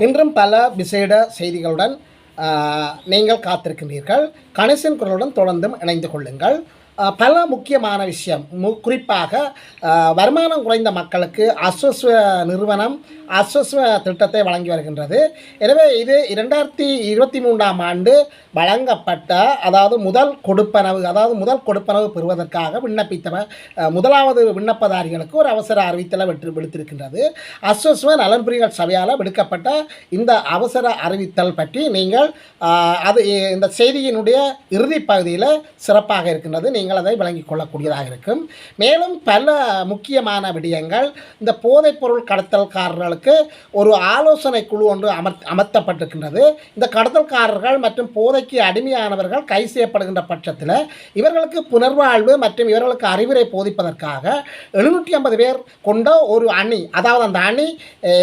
இன்றும் பல விசேட செய்திகளுடன் நீங்கள் காத்திருக்கின்றீர்கள். கணேசன் குரலுடன் தொடர்ந்தும் இணைந்து கொள்ளுங்கள். பல முக்கியமான விஷயம் குறிப்பாக வருமானம் குறைந்த மக்களுக்கு அஸ்வஸ்வ நிறுவனம் அஸ்வஸ்வ திட்டத்தை வழங்கி வருகின்றது. எனவே இது 2023ஆம் ஆண்டு வழங்கப்பட்ட முதல் கொடுப்பனவு பெறுவதற்காக விண்ணப்பித்த முதலாவது விண்ணப்பதாரிகளுக்கு ஒரு அவசர அறிவித்தலை விடுத்திருக்கின்றது. அஸ்வஸ்வ நலன்புரிகள் சபையால் விடுக்கப்பட்ட இந்த அவசர அறிவித்தல் பற்றி நீங்கள் இந்த செய்தியினுடைய இறுதி பகுதியில் சிறப்பாக இருக்கின்றது. நீங்கள் அதை விளங்கிக் கொள்ளக்கூடியதாக இருக்கும். மேலும் பல முக்கியமான விடயங்கள், இந்த போதைப்பொருள் கடத்தல்காரர்களுக்கு ஒரு ஆலோசனை குழு ஒன்று அமர்த்தப்பட்டிருக்கின்றது. இந்த கடத்தல்காரர்கள் மற்றும் போதைக்கு அடிமையானவர்கள் கைது செய்யப்படுகின்ற பட்சத்தில் இவர்களுக்கு புனர்வாழ்வு மற்றும் இவர்களுக்கு அறிவுரை போதிப்பதற்காக 750 பேர் கொண்ட ஒரு அணி, அந்த அணி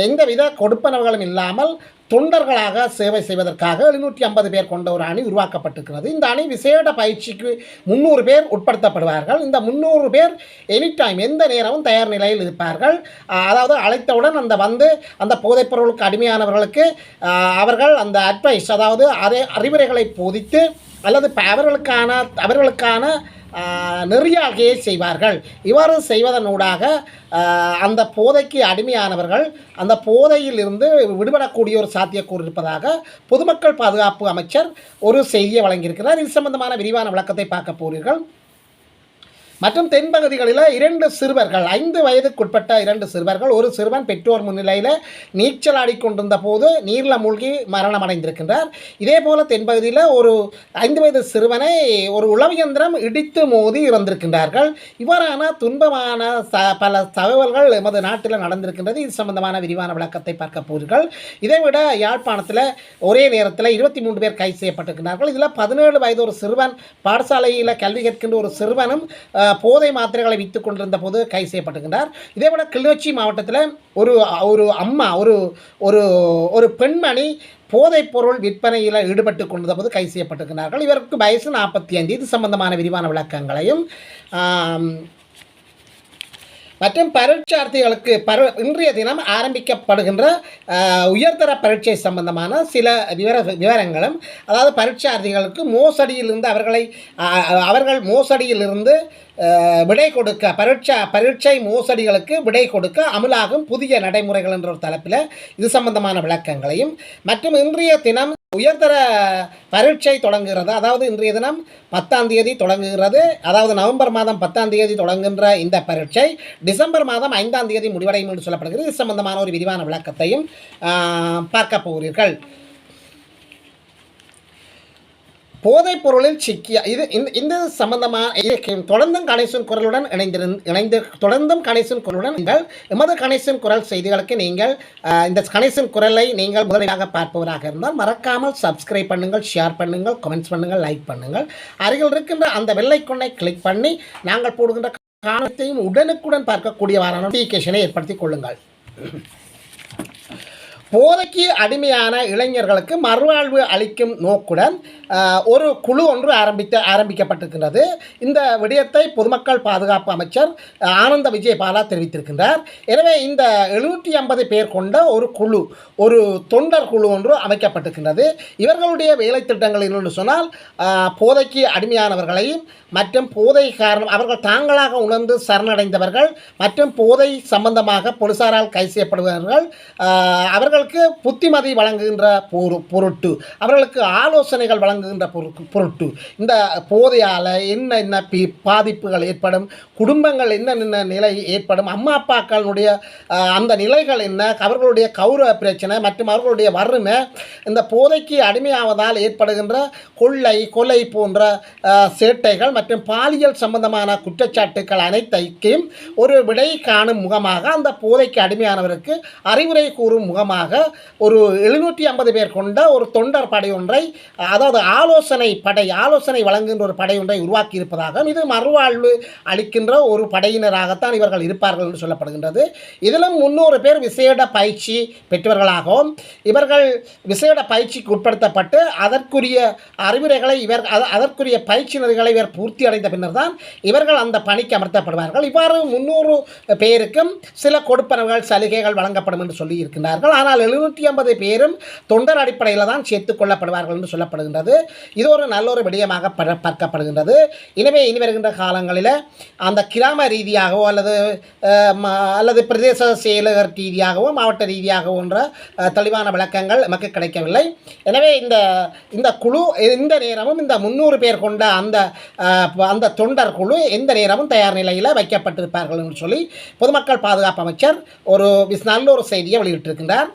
எந்தவித கொடுப்பனவுகளும் இல்லாமல் தொண்டர்களாக சேவை செய்வதற்காக 750 பேர் கொண்ட ஒரு அணி உருவாக்கப்பட்டிருக்கிறது. இந்த அணி விசேட பயிற்சிக்கு 300 பேர் உட்படுத்தப்படுவார்கள். இந்த 300 பேர் எனி டைம் எந்த நேரமும் தயார் நிலையில் இருப்பார்கள். அழைத்தவுடன் அந்த போதைப்பொருளுக்கு அடிமையானவர்களுக்கு அவர்கள் அந்த அட்வைஸ், அறிவுரைகளை போதித்து அல்லது அவர்களுக்கான நெறியாகையை செய்வார்கள். இவ்வாறு செய்வதனூடாக அந்த போதைக்கு அடிமையானவர்கள் அந்த போதையில் இருந்து விடுபடக்கூடிய ஒரு சாத்தியக்கூறு இருப்பதாக பொதுமக்கள் பாதுகாப்பு அமைச்சர் ஒரு செய்தியை வழங்கியிருக்கிறார். இது சம்பந்தமான விரிவான விளக்கத்தை பார்க்க போகிறீர்கள். மற்றும் தென்பகுதிகளில் 2 சிறுவர்கள், 5 வயதுக்குட்பட்ட 2 சிறுவர்கள், ஒரு சிறுவன் பெற்றோர் முன்னிலையில் நீச்சல் ஆடிக்கொண்டிருந்த போது நீரில் மூழ்கி மரணம் அடைந்திருக்கின்றார். இதே போல் தென்பகுதியில் ஒரு 5 வயது சிறுவனை ஒரு உளவியந்திரம் இடித்து மோதி இறந்திருக்கின்றார்கள். இவ்வாறான துன்பமான பல தகவல்கள் எமது நாட்டில் நடந்திருக்கின்றது. இது சம்பந்தமான விரிவான விளக்கத்தை பார்க்க போகிறீர்கள். இதைவிட யாழ்ப்பாணத்தில் ஒரே நேரத்தில் 23 பேர் கைது செய்யப்பட்டிருக்கிறார்கள். இதில் 17 வயது ஒரு சிறுவன், பாடசாலையில் கல்வி கற்கின்ற ஒரு சிறுவனும் போதை மாத்திரைகளை விற்றுக் கொண்டிருந்த போது கைது செய்யப்பட்டிருக்கின்றார். இதேபோல கிளிநொச்சி மாவட்டத்தில் ஒரு அம்மா, ஒரு பெண்மணி போதைப் பொருள் விற்பனையில் ஈடுபட்டு கொண்டிருந்த போது கைது செய்யப்பட்டிருக்கிறார்கள். இவருக்கு வயசு 45. இது சம்பந்தமான விரிவான விளக்கங்களையும் மற்றும் பரீட்சார்த்திகளுக்கு இன்றைய தினம் ஆரம்பிக்கப்படுகின்ற உயர்தர பரீட்சை சம்பந்தமான சில விவரங்களும், பரீட்சார்த்திகளுக்கு மோசடியிலிருந்து அவர்கள் மோசடியிலிருந்து விடை கொடுக்க, பரீட்சை மோசடிகளுக்கு விடை கொடுக்க அமலாகும் புதிய நடைமுறைகள் என்ற ஒரு தலைப்பில் இது சம்பந்தமான விளக்கங்களையும், மற்றும் இன்றைய தினம் உயர்தர பரீட்சை தொடங்குகிறது. இன்றைய தினம் 10ஆம் தேதி தொடங்குகிறது. நவம்பர் மாதம் 10ஆம் தேதி தொடங்குகின்ற இந்த பரீட்சை டிசம்பர் மாதம் 5ஆம் தேதி முடிவடையும் என்று சொல்லப்படுகிறது. இது சம்பந்தமான ஒரு விரிவான விளக்கத்தையும் பார்க்க போகிறீர்கள். போதைப் பொருளில் சிக்கிய இந்த சம்பந்தமாக தொடர்ந்தும் கணேசன் குரலுடன் நீங்கள் எமது கணேசன் குரல் செய்திகளுக்கு நீங்கள் இந்த கணேசன் குரலை நீங்கள் முதலியாக பார்ப்பவராக இருந்தால் மறக்காமல் சப்ஸ்கிரைப் பண்ணுங்கள், ஷேர் பண்ணுங்கள், கமெண்ட்ஸ் பண்ணுங்கள், லைக் பண்ணுங்கள். அருகில் இருக்கின்ற அந்த வெள்ளைக்கொன்னை கிளிக் பண்ணி நாங்கள் போடுகின்ற காணத்தையும் உடனுக்குடன் பார்க்கக்கூடியவான நோட்டிஃபிகேஷனை ஏற்படுத்திக் கொள்ளுங்கள். போதைக்கு அடிமையான இளைஞர்களுக்கு மறுவாழ்வு அளிக்கும் நோக்குடன் ஒரு குழு ஒன்று ஆரம்பிக்கப்பட்டிருக்கின்றது. இந்த விடயத்தை பொதுமக்கள் பாதுகாப்பு அமைச்சர் ஆனந்த விஜயபாலா தெரிவித்திருக்கின்றார். எனவே இந்த 750 பேர் கொண்ட ஒரு தொண்டர் குழு ஒன்று அமைக்கப்பட்டிருக்கின்றது. இவர்களுடைய வேலை திட்டங்கள் என்னென்னு சொன்னால், போதைக்கு அடிமையானவர்களையும் மற்றும் போதை காரணம் அவர்கள் தாங்களாக உணர்ந்து சரணடைந்தவர்கள் மற்றும் போதை சம்பந்தமாக போலீசாரால் கைது செய்யப்படுபவர்கள், அவர்களுக்கு புத்திமதி வழங்குகின்ற பொருட்டு, அவர்களுக்கு ஆலோசனைகள் வழங்குகின்ற பொருட்டு, இந்த போதையால் என்ன பாதிப்புகள் ஏற்படும், குடும்பங்கள் என்ன நிலை ஏற்படும், அம்மா அப்பாக்களுடைய அந்த நிலைகள் என்ன, அவர்களுடைய கௌரவ பிரச்சனை மற்றும் அவர்களுடைய வறுமை, இந்த போதைக்கு அடிமையாவதால் ஏற்படுகின்ற கொலை போன்ற சேட்டைகள் மற்றும் பாலியல் சம்பந்தமான குற்றச்சாட்டுக்கள் அனைத்தையும் ஒரு விடை காணும் முகமாக, அந்த போதைக்கு அடிமையானவருக்கு அறிவுரை கூறும் முகமாக ஒரு 750 பேர் கொண்ட ஒரு தொண்டர் படை ஒன்றை, ஆலோசனை வழங்குகின்ற ஒரு படை ஒன்றை உருவாக்கி இருப்பதாக, இது மறுவாழ்வு அளிக்கின்ற ஒரு படையினராகத்தான் இவர்கள் இருப்பார்கள் என்று சொல்லப்படுகின்றது. இதிலும் 300 பேர் விசேட பயிற்சி பெற்றவர்களாகவும் இவர்கள் விசேட பயிற்சிக்கு உட்படுத்தப்பட்டு அதற்குரிய அறிவுரைகளை அதற்குரிய பயிற்சி நெறிகளை இவர் பூர்த்தி அடைந்த பின்னர் தான் இவர்கள் அந்த பணிக்கு அமர்த்தப்படுவார்கள். இவ்வாறு 300 பேருக்கும் சில கொடுப்பனவுகள் சலுகைகள் வழங்கப்படும் என்று சொல்லி இருக்கின்றார்கள். ஆனால் ஆனால் 750 பேரும் தொண்டர் அடிப்படையில் தான் சேர்த்துக் கொள்ளப்படுவார்கள் என்று சொல்லப்படுகின்றது. இது ஒரு நல்ல ஒரு விடயமாக பார்க்கப்படுகின்றது. எனவே இனி வருகின்ற காலங்களில் அந்த கிராம ரீதியாகவோ அல்லது பிரதேச செயலகர் ரீதியாகவோ மாவட்ட ரீதியாகவோ என்ற தெளிவான விளக்கங்கள் நமக்கு கிடைக்கவில்லை. எனவே இந்த குழு எந்த நேரமும் இந்த 300 பேர் கொண்ட அந்த தொண்டர் குழு எந்த நேரமும் தயார் நிலையில் வைக்கப்பட்டிருப்பார்கள் என்று சொல்லி பொதுமக்கள் பாதுகாப்பு அமைச்சர் நல்ல ஒரு செய்தியை வெளியிட்டிருக்கின்றார்.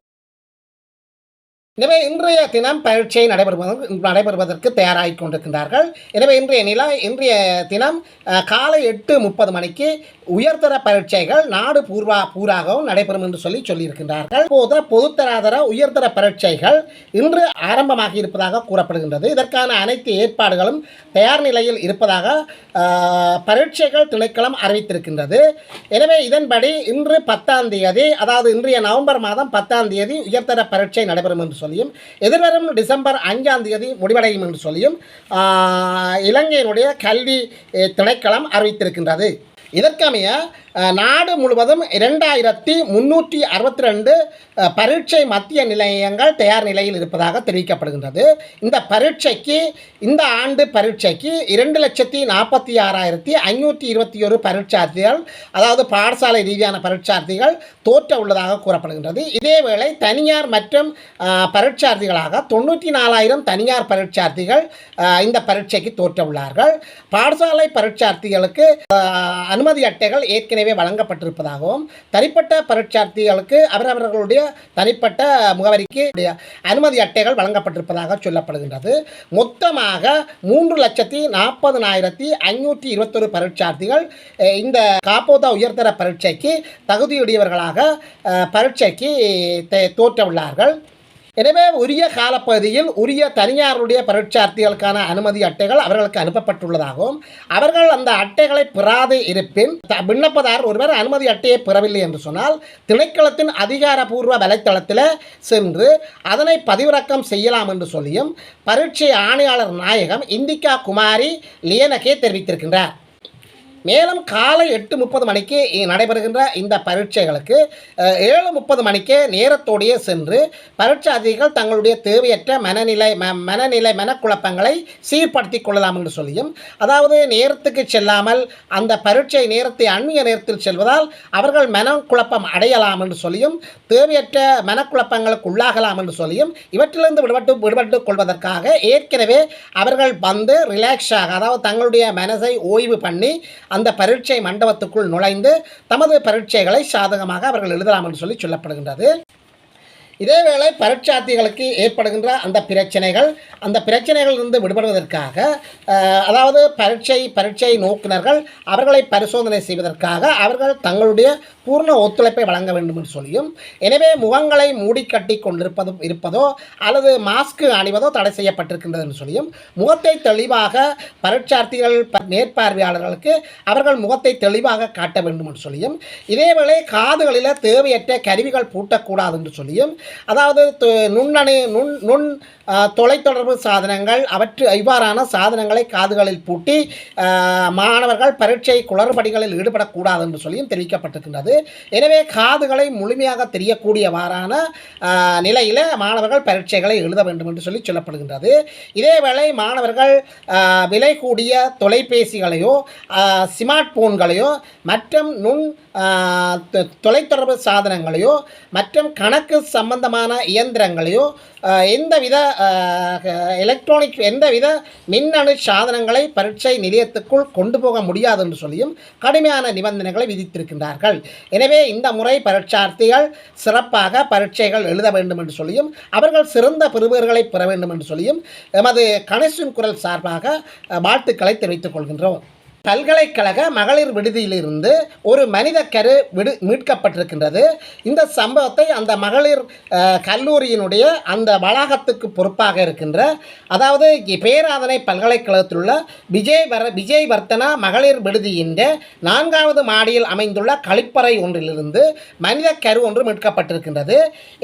எனவே இன்றைய தினம் பரீட்சை நடைபெறுவதற்கு தயாராகி கொண்டிருக்கின்றார்கள். எனவே இன்றைய தினம் காலை 8:30 மணிக்கு உயர்தர பரீட்சைகள் நாடு பூராகவும் நடைபெறும் என்று சொல்லியிருக்கின்றார்கள். பொதுத்தராதர உயர்தர பரீட்சைகள் இன்று ஆரம்பமாகி இருப்பதாக கூறப்படுகின்றது. இதற்கான அனைத்து ஏற்பாடுகளும் தயார் நிலையில் இருப்பதாக பரீட்சைகள் திணைக்களம் அறிவித்திருக்கின்றது. எனவே இதன்படி இன்று 10ஆம் தேதி, அதாவது இன்றைய நவம்பர் மாதம் 10ஆம் தேதி உயர்தர பரீட்சை நடைபெறும் என்று சொல்லியும் எதிர்வரும் டிசம்பர் 5ஆம் தேதி முடிவடையும் என்று சொல்லியும் இலங்கையினுடைய கல்வி திணைக்களம் அறிவித்திருக்கின்றது. இதற்கமைய நாடு முழுவதும் 2362 பரீட்சை மத்திய நிலையங்கள் தயார் நிலையில் இருப்பதாக தெரிவிக்கப்படுகின்றது. இந்த ஆண்டு பரீட்சைக்கு 2,46,521 பரீட்சார்த்திகள், அதாவது பாடசாலை ரீதியான பரீட்சார்த்திகள் தோற்ற உள்ளதாக கூறப்படுகின்றது. இதேவேளை தனியார் மற்றும் பரீட்சார்த்திகளாக 94,000 தனியார் பரீட்சார்த்திகள் இந்த பரீட்சைக்கு தோற்ற உள்ளார்கள். பாடசாலை பரீட்சார்த்திகளுக்கு அனுமதி அட்டைகள் ஏற்கனவே வழங்கப்பட்டிருப்பதாகவும் தனிப்பட்ட பரீட்சார்த்திகளுக்கு அவரவர்களுடைய தனிப்பட்ட முகவரிக்கு அனுமதி அட்டைகள் வழங்கப்பட்டிருப்பதாக சொல்லப்படுகின்றது. மொத்தமாக 3,40,521 பரீட்சார்த்திகள் இந்த காப்போதா உயர்தர பரீட்சைக்கு தகுதியுடையவர்களாக பரீட்சைக்கு தோற்ற உள்ளார்கள். எனவே உரிய காலப்பகுதியில் உரிய தனியாருடைய பரீட்சார்த்திகளுக்கான அனுமதி அட்டைகள் அவர்களுக்கு அனுப்பப்பட்டுள்ளதாகவும் அவர்கள் அந்த அட்டைகளை பெறாது இருப்பின் விண்ணப்பதாரர் ஒருவர் அனுமதி அட்டையை பெறவில்லை என்று சொன்னால் திணைக்களத்தின் அதிகாரப்பூர்வ வலைத்தளத்தில் சென்று அதனை பதிவிறக்கம் செய்யலாம் என்று சொல்லியும் பரீட்சை ஆணையாளர் நாயகம் இந்திகா குமாரி லியனகே தெரிவித்திருக்கின்றார். மேலும் காலை 8:30 மணிக்கு நடைபெறுகின்ற இந்த பரீட்சைகளுக்கு 7:30 மணிக்கு நேரத்தோடையே சென்று பரீட்சார்த்திகள் தங்களுடைய தேவையற்ற மனக்குழப்பங்களை சீர்படுத்திக் கொள்ளலாம் என்று சொல்லியும், அதாவது நேரத்துக்கு செல்லாமல் அந்த பரீட்சை நேரத்தை அந்நிய நேரத்தில் செல்வதால் அவர்கள் மனக்குழப்பம் அடையலாம் என்று சொல்லியும், தேவையற்ற மனக்குழப்பங்களுக்கு உள்ளாகலாம் என்று சொல்லியும் இவற்றிலிருந்து விடுபட்டு கொள்வதற்காக ஏற்கனவே அவர்கள் வந்து ரிலாக்ஸாக, அதாவது தங்களுடைய மனதை ஓய்வு பண்ணி அந்த பரீட்சை மண்டபத்துக்குள் நுழைந்து தமது பரீட்சைகளை சாதகமாக அவர்கள் எழுதலாம் என்று சொல்லப்படுகின்றது. இதேவேளை பரீட்சார்த்திகளுக்கு ஏற்படுகின்ற அந்த பிரச்சனைகளிலிருந்து விடுபடுவதற்காக, அதாவது பரீட்சை நோக்குனர்கள் அவர்களை பரிசோதனை செய்வதற்காக அவர்கள் தங்களுடைய பூர்ண ஒத்துழைப்பை வழங்க வேண்டும் என்று சொல்லியும், எனவே முகங்களை மூடிக்கட்டி இருப்பதோ அல்லது மாஸ்க் அணிவதோ தடை செய்யப்பட்டிருக்கின்றது என்று சொல்லியும், முகத்தை தெளிவாக பரீட்சார்த்திகள் மேற்பார்வையாளர்களுக்கு அவர்கள் முகத்தை தெளிவாக காட்ட வேண்டும் என்று சொல்லியும், இதேவேளை காதுகளில் தேவையற்ற கருவிகள் பூட்டக்கூடாது என்று சொல்லியும், அதாவது தொலைத்தொடர்பு சாதனங்கள் இவ்வாறான சாதனங்களை காதுகளில் பூட்டி மாணவர்கள் பரீட்சை குளறுபடிகளில் ஈடுபடக்கூடாது என்று சொல்லியும் தெரிவிக்கப்பட்டிருக்கின்றது. எனவே காதுகளை முழுமையாக தெரியக்கூடியவாறான நிலையில் மாணவர்கள் பரீட்சைகளை எழுத வேண்டும் என்று சொல்லப்படுகின்றது. இதேவேளை மாணவர்கள் விலை கூடிய தொலைபேசிகளையோ ஸ்மார்ட் போன்களையோ மற்றும் தொலைத்தொடர்பு சாதனங்களையோ மற்றும் கணக்கு சம்பந்தமான இயந்திரங்களையோ எந்தவித மின்னணு சாதனங்களை பரீட்சை நிலையத்துக்குள் கொண்டு போக முடியாது என்று சொல்லியும் கடுமையான நிபந்தனைகளை விதித்திருக்கின்றார்கள். எனவே இந்த முறை பரீட்சார்த்திகள் சிறப்பாக பரீட்சைகள் எழுத வேண்டும் என்று சொல்லியும் அவர்கள் சிறந்த பெறுபவர்களை பெற வேண்டும் என்று சொல்லியும் எமது கணேசன் குரல் சார்பாக வாழ்த்துக்களை தெரிவித்துக் கொள்கின்றோம். பல்கலைக்கழக மகளிர் விடுதியிலிருந்து ஒரு மனித கரு மீட்கப்பட்டிருக்கின்றது. இந்த சம்பவத்தை அந்த மகளிர் கல்லூரியினுடைய அந்த வளாகத்துக்கு பொறுப்பாக இருக்கின்ற, அதாவது பேராதனை பல்கலைக்கழகத்தில் உள்ள விஜய் வர்த்தனா மகளிர் விடுதியின் 4வது மாடியில் அமைந்துள்ள கழிப்பறை ஒன்றிலிருந்து மனித கரு ஒன்று மீட்கப்பட்டிருக்கின்றது.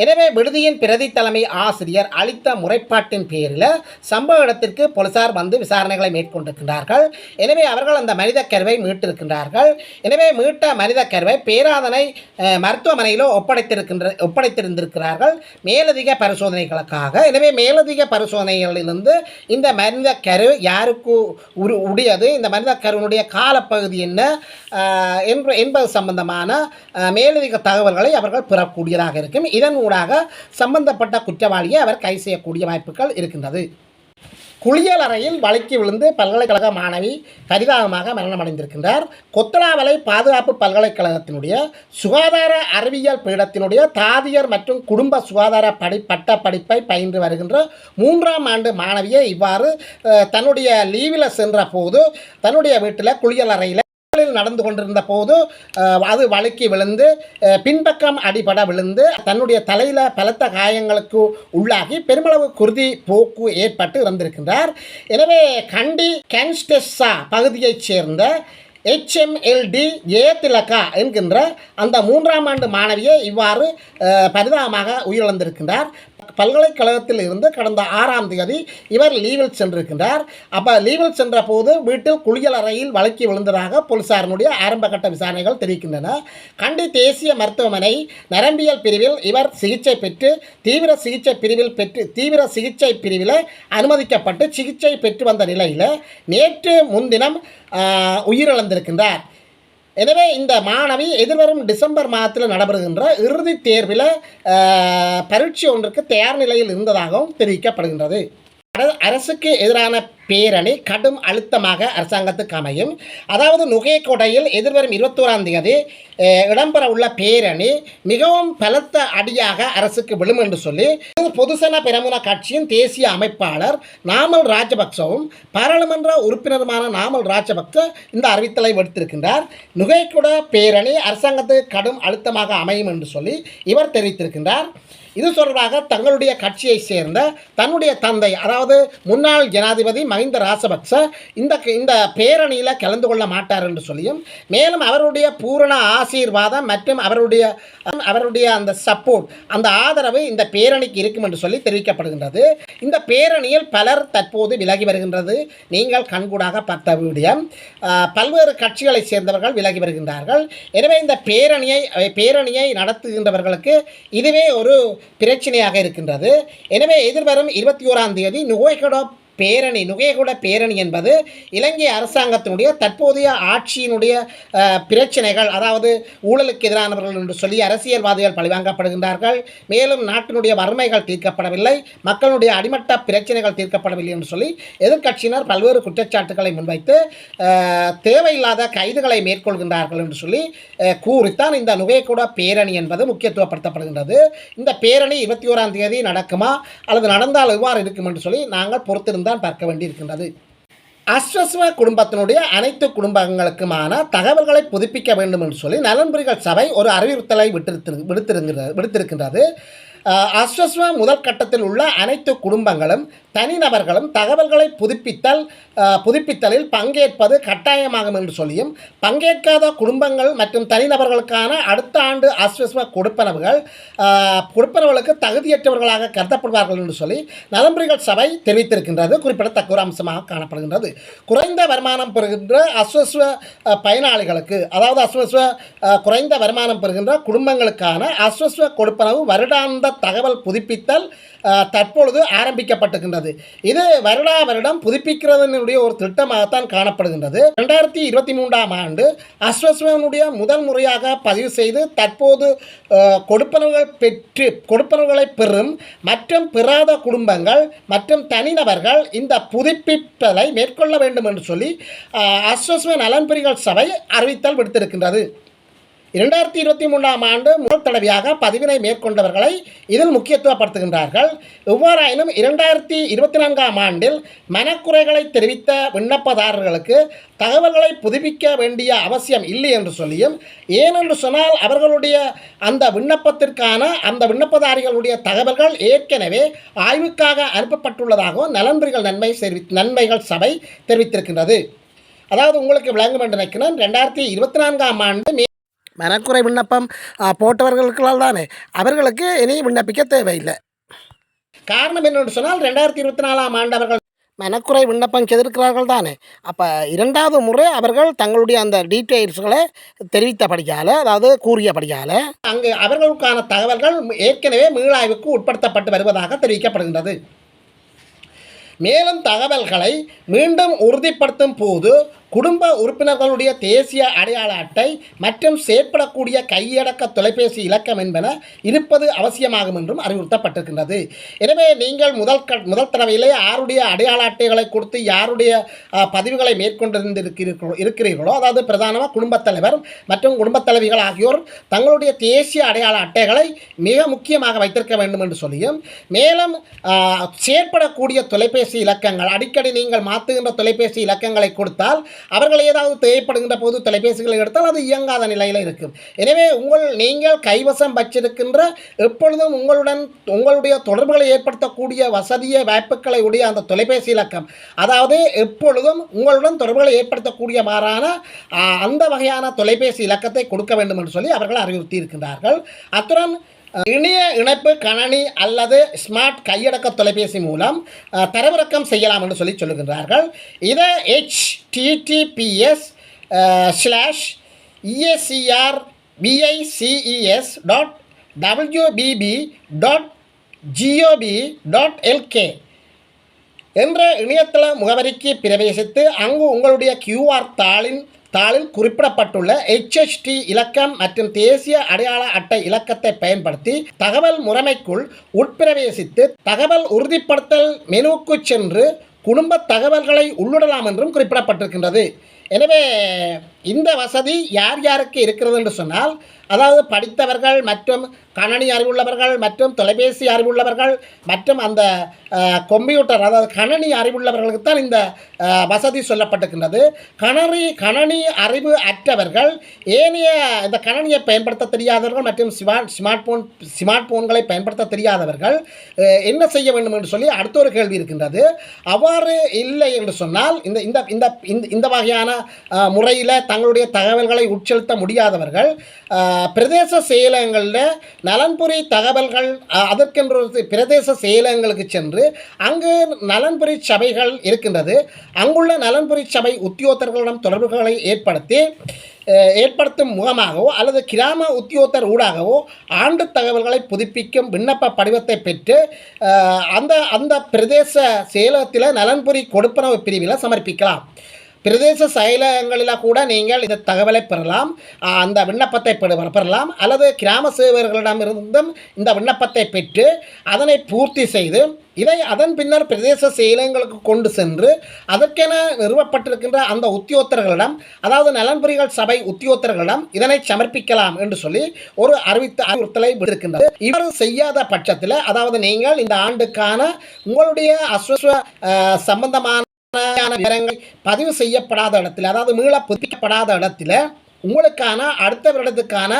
எனவே விடுதியின் பிரதி தலைமை ஆசிரியர் அளித்த முறைப்பாட்டின் பேரில் சம்பவ இடத்திற்கு போலீசார் வந்து விசாரணைகளை மேற்கொண்டிருக்கின்றார்கள். எனவே அவர்கள் அந்த மனித கருவை மீட்டிருக்கின்றார்கள். எனவே மீட்ட மனித கருவை பேராதனை மருத்துவமனையிலோ ஒப்படைத்திருந்திருக்கிறார்கள் மேலதிக பரிசோதனைகளுக்காக. எனவே மேலதிக பரிசோதனைகளிலிருந்து இந்த மனித கரு யாருக்கு உடையது, இந்த மனித கருவினுடைய காலப்பகுதி என்ன என்பது சம்பந்தமான மேலதிக தகவல்களை அவர்கள் பெறக்கூடியதாக இருக்கும். இதன் ஊடாக சம்பந்தப்பட்ட குற்றவாளியை அவர் கைது செய்யக்கூடிய வாய்ப்புகள் இருக்கின்றது. குளியல் அறையில் வழுக்கி விழுந்து பல்கலைக்கழக மாணவி பரிதாபமாக மரணமடைந்திருக்கின்றார். கொத்தலாவலை பாதுகாப்பு பல்கலைக்கழகத்தினுடைய சுகாதார அறிவியல் பீடத்தினுடைய தாதியர் மற்றும் குடும்ப சுகாதார பட்ட படிப்பை பயின்று வருகின்ற 3ஆம் ஆண்டு மாணவியை இவ்வாறு தன்னுடைய லீவில் சென்ற போது தன்னுடைய வீட்டில் குளியல் அறையில் நடந்து கொண்டிருந்த போது அது வழுக்கி விழுந்து பின்பக்கம் அடிபட விழுந்து தன்னுடைய தலையில் பலத்த காயங்களுக்கு உள்ளாகி பெருமளவு குருதி போக்கு ஏற்பட்டு இறந்திருக்கின்றார். எனவே கண்டி கேன்ஸ்டெஸ்ஸா பகுதியைச் சேர்ந்த HMLD ஜெயதிலகா என்கின்ற அந்த 3ஆம் ஆண்டு மாணவியை இவ்வாறு பரிதாபமாக உயிரிழந்திருக்கின்றார். பல்கலைக்கழகத்தில் இருந்து கடந்த 6ஆம் தேதி இவர் லீவில் சென்றிருக்கின்றார். அப்போ லீவில் சென்ற போது வீட்டில் குளியல் அறையில் வழுக்கி விழுந்ததாக போலீசாரினுடைய ஆரம்பகட்ட விசாரணைகள் தெரிவிக்கின்றன. கண்டி தேசிய மருத்துவமனை நரம்பியல் பிரிவில் இவர் சிகிச்சை பெற்று தீவிர சிகிச்சை பிரிவில் அனுமதிக்கப்பட்டு சிகிச்சை பெற்று வந்த நிலையில் நேற்று முன்தினம் உயிரிழந்திருக்கின்றார். எனவே இந்த மாணவி எதிர்வரும் டிசம்பர் மாதத்தில் நடைபெறுகின்ற இறுதித் தேர்வில் பரீட்சை ஒன்றுக்கு தயார் நிலையில் இருந்ததாகவும் தெரிவிக்கப்படுகின்றது. அரசுக்கு எதிரான பேரணி கடும் அழுத்தமாக அரசாங்கத்துக்கு அமையும். அதாவது நுகேகொடையில் எதிர்வரும் 21ஆம் தேதி இடம்பெற உள்ள பேரணி மிகவும் பலத்த அடியாக அரசுக்கு விழும் என்று சொல்லி பொதுசன பெரமுன கட்சியின் தேசிய அமைப்பாளர் நாமல் ராஜபக்சவும் பாராளுமன்ற உறுப்பினருமான நாமல் ராஜபக்ச இந்த அறிவித்தலை விடுத்திருக்கின்றார். நுகேகொட பேரணி அரசாங்கத்துக்கு கடும் அழுத்தமாக அமையும் என்று சொல்லி இவர் தெரிவித்திருக்கின்றார். இது தொடர்பாக தங்களுடைய கட்சியை சேர்ந்த தன்னுடைய தந்தை, அதாவது முன்னாள் ஜனாதிபதி மஹிந்த ராஜபக்ச இந்த பேரணியில் கலந்து கொள்ள மாட்டார் என்று சொல்லியும், மேலும் அவருடைய பூரண ஆசீர்வாதம் மற்றும் அவருடைய அந்த சப்போர்ட், அந்த ஆதரவு இந்த பேரணிக்கு இருக்கும் என்று சொல்லி தெரிவிக்கப்படுகின்றது. இந்த பேரணியில் பலர் தற்போது விலகி வருகின்றது. நீங்கள் கண்கூடாக பார்த்த விடயம் பல்வேறு கட்சிகளை சேர்ந்தவர்கள் விலகி வருகின்றார்கள். எனவே இந்த பேரணியை நடத்துகின்றவர்களுக்கு இதுவே ஒரு பிரச்சனையாக இருக்கின்றது. எனவே எதிர்வரும் 21ஆம் தேதி நுகேகொட பேரணி என்பது இலங்கை அரசாங்கத்தினுடைய தற்போதைய ஆட்சியினுடைய பிரச்சனைகள், அதாவது ஊழலுக்கு எதிரானவர்கள் என்று சொல்லி அரசியல்வாதிகள் பழிவாங்கப்படுகின்றார்கள். மேலும் நாட்டினுடைய வறுமைகள் தீர்க்கப்படவில்லை, மக்களுடைய அடிமட்ட பிரச்சனைகள் தீர்க்கப்படவில்லை என்று சொல்லி எதிர்க்கட்சியினர் பல்வேறு குற்றச்சாட்டுகளை முன்வைத்து தேவையில்லாத கைதுகளை மேற்கொள்கின்றார்கள் என்று சொல்லி கூறித்தான் இந்த நுகேகொட பேரணி என்பது முக்கியத்துவப்படுத்தப்படுகின்றது. இந்த பேரணி 21ஆம் தேதி நடக்குமா அல்லது நடந்தால் எவ்வாறு இருக்கும் என்று சொல்லி நாங்கள் பொறுத்திருந்த தான் பார்க்க வேண்டியிருக்கின்றது. அஸ்வஸ்வ குடும்பத்தினுடைய அனைத்து குடும்பங்களுக்குமான தகவல்களை புதுப்பிக்க வேண்டும் என்று சொல்லி நலன்புரிகள் சபை ஒரு அறிவுறுத்தலை விடுத்திருக்கின்றது. அஸ்வஸ்வ முதல் கட்டத்தில் உள்ள அனைத்து குடும்பங்களும் தனிநபர்களும் தகவல்களை புதுப்பித்தலில் பங்கேற்பது கட்டாயமாகும் என்று சொல்லியும், பங்கேற்காத குடும்பங்கள் மற்றும் தனிநபர்களுக்கான அடுத்த ஆண்டு அஸ்வஸ்வ கொடுப்பனவுகளுக்கு தகுதியற்றவர்களாக கருதப்படுவார்கள் என்று சொல்லி நலன்புரிகள் சபை தெரிவித்திருக்கின்றது. குறிப்பிடத்தக்க ஒரு அம்சமாக காணப்படுகின்றது. குறைந்த வருமானம் பெறுகின்ற அஸ்வஸ்வ பயனாளிகளுக்கு, அதாவது அஸ்வஸ்வ குறைந்த வருமானம் பெறுகின்ற குடும்பங்களுக்கான அஸ்வஸ்வ கொடுப்பனவு வருடாந்த தகவல் புதுப்பித்தல் தற்பொழுது ஆரம்பிக்கப்பட்டிருக்கின்றது. இது வருடம் புதுப்பிக்கிறதனுடைய ஒரு திட்டமாகத்தான் காணப்படுகின்றது. 2023ஆம் ஆண்டு அஸ்வஸ்வனுடைய முதல் முறையாக பதிவு செய்து தற்போது கொடுப்பனவுகளை பெறும் மற்றும் பெறாத குடும்பங்கள் மற்றும் தனிநபர்கள் இந்த புதுப்பிப்பதை மேற்கொள்ள வேண்டும் என்று சொல்லி அஸ்வஸ்வ நலன்புரிகள் சபை அறிவித்தல் விடுத்திருக்கின்றது. 2023ஆம் ஆண்டு முதல் தடவையாக பதிவினை மேற்கொண்டவர்களை இதில் முக்கியத்துவப்படுத்துகின்றார்கள். எவ்வாறாயினும் 2024ஆம் ஆண்டில் மனக்குறைகளை தெரிவித்த விண்ணப்பதாரர்களுக்கு தகவல்களை புதுப்பிக்க வேண்டிய அவசியம் இல்லை என்று சொல்லியும், ஏனென்று சொன்னால் அவர்களுடைய அந்த விண்ணப்பதாரிகளுடைய தகவல்கள் ஏற்கனவே ஆய்வுக்காக அனுப்பப்பட்டுள்ளதாகவும் நலன்புரிகள் நன்மைகள் சபை தெரிவித்திருக்கின்றது. அதாவது உங்களுக்கு விளங்கும் என்று நினைக்கிறேன், 2024ஆம் ஆண்டு மனக்குறை விண்ணப்பம் போட்டவர்களுக்கெல்லாம் தானே அவர்களுக்கு இனி விண்ணப்பிக்க தேவையில்லை. காரணம் என்னென்று சொன்னால் 2024ஆம் ஆண்டு அவர்கள் மனக்குறை விண்ணப்பம் செய்திருக்கிறார்கள் தானே. அப்போ 2வது முறை அவர்கள் தங்களுடைய அந்த டீட்டெயில்ஸ்களை தெரிவித்தபடியால், அதாவது கூறியபடியால், அங்கு அவர்களுக்கான தகவல்கள் ஏற்கனவே மீளாய்வுக்கு உட்படுத்தப்பட்டு வருவதாக தெரிவிக்கப்படுகின்றது. மேலும் தகவல்களை மீண்டும் உறுதிப்படுத்தும் போது குடும்ப உறுப்பினர்களுடைய தேசிய அடையாள அட்டை மற்றும் செயற்படக்கூடிய கையடக்க தொலைபேசி இலக்கம் என்பன இருப்பது அவசியமாகும் என்றும் அறிவுறுத்தப்பட்டிருக்கின்றது. எனவே நீங்கள் முதல் தடவையிலே யாருடைய அடையாள அட்டைகளை கொடுத்து யாருடைய பதிவுகளை இருக்கிறீர்களோ, அதாவது பிரதானமாக குடும்பத் தலைவர் மற்றும் குடும்பத் தலைவிகள் ஆகியோர் தங்களுடைய தேசிய அடையாள அட்டைகளை மிக முக்கியமாக வைத்திருக்க வேண்டும் என்று சொல்லியும், மேலும் செயற்படக்கூடிய தொலைபேசி இலக்கங்கள், அடிக்கடி நீங்கள் மாற்றுகின்ற தொலைபேசி இலக்கங்களை கொடுத்தால் அவர்கள் ஏதாவது தேவைப்படுகின்ற போது தொலைபேசிகளை எடுத்தால் அது இயங்காத நிலையில் இருக்கும். எனவே நீங்கள் கைவசம் வச்சிருக்கின்ற எப்பொழுதும் உங்களுடைய தொடர்புகளை ஏற்படுத்தக்கூடிய வசதிய வாய்ப்புகளை உடைய அந்த தொலைபேசி இலக்கம், அதாவது எப்பொழுதும் உங்களுடன் தொடர்புகளை ஏற்படுத்தக்கூடியவாறான அந்த வகையான தொலைபேசி இலக்கத்தை கொடுக்க வேண்டும் என்று சொல்லி அவர்கள் அறிவுறுத்தி இருக்கின்றார்கள். அத்துடன் இணைய இணைப்பு கணனி அல்லது ஸ்மார்ட் கையடக்க தொலைபேசி மூலம் தரவிறக்கம் செய்யலாம் என்று சொல்லுகின்றார்கள். இதை https://eses.wbb.gov.lk என்ற இணையதள முகவரிக்கு பிரவேசித்து அங்கு உங்களுடைய QR தாளில் குறிப்பிடப்பட்டுள்ள HHT இலக்கம் மற்றும் தேசிய அடையாள அட்டை இலக்கத்தை பயன்படுத்தி தகவல் முறைமைக்குள் உட்பிரவேசித்து தகவல் உறுதிப்படுத்தல் மெனுவுக்கு சென்று குடும்ப தகவல்களை உள்ளிடலாம் என்றும் குறிப்பிடப்பட்டிருக்கின்றது. எனவே இந்த வசதி யார் யாருக்கு இருக்கிறது என்று சொன்னால், அதாவது படித்தவர்கள் மற்றும் கணனி அறிவுள்ளவர்கள் மற்றும் தொலைபேசி அறிவுள்ளவர்கள் மற்றும் அந்த கம்ப்யூட்டர், அதாவது கணனி அறிவுள்ளவர்களுக்கு தான் இந்த வசதி சொல்லப்பட்டிருக்கின்றது. கணனி அறிவு அற்றவர்கள், ஏனைய இந்த கணனியை பயன்படுத்த தெரியாதவர்கள் மற்றும் ஸ்மார்ட் போன்களை பயன்படுத்த தெரியாதவர்கள் என்ன செய்ய வேண்டும் என்று சொல்லி அடுத்த ஒரு கேள்வி இருக்கின்றது. அவ்வாறு இல்லை என்று சொன்னால், இந்த வகையான முறையில் தங்களுடைய தகவல்களை உட்செலுத்த முடியாதவர்கள் பிரதேச செயலகங்களில் நலன்புரி தகவல்கள் அதற்கென்று பிரதேச செயலகங்களுக்கு சென்று அங்கு நலன்புரி சபைகள் இருக்கின்றது. அங்குள்ள நலன்புரி சபை உத்தியோகத்தர்களிடம் தொடர்புகளை ஏற்படுத்தும் முகமாகவோ அல்லது கிராம உத்தியோகத்தர் ஊடாகவோ ஆண்டு தகவல்களை புதுப்பிக்கும் விண்ணப்ப படிவத்தை பெற்று அந்த பிரதேச செயலகத்தில் நலன்புரி கொடுப்பனவு பிரிவில் சமர்ப்பிக்கலாம். பிரதேச செயலகங்களில் கூட நீங்கள் இந்த தகவலை பெறலாம், அந்த விண்ணப்பத்தை பெறலாம். அல்லது கிராம சேவர்களிடமிருந்தும் இந்த விண்ணப்பத்தை பெற்று அதனை பூர்த்தி செய்து அதன் பின்னர் பிரதேச செயலகங்களுக்கு கொண்டு சென்று அதற்கென நிறுவப்பட்டிருக்கின்ற அந்த உத்தியோகத்தர்களிடம், அதாவது நலன்புரிகள் சபை உத்தியோகத்தர்களிடம் இதனை சமர்ப்பிக்கலாம் என்று சொல்லி ஒரு அறிவுறுத்தலை விடுக்கின்றது. இவ்வாறு செய்யாத பட்சத்தில், அதாவது நீங்கள் இந்த ஆண்டுக்கான உங்களுடைய அஸ்வஸ்வ சம்பந்தமான விவரங்கள் பதிவு செய்யப்படாத இடத்தில், அதாவது மீள புதுப்பிக்கப்படாத இடத்தில் உங்களுக்கான அடுத்த வருடத்துக்கான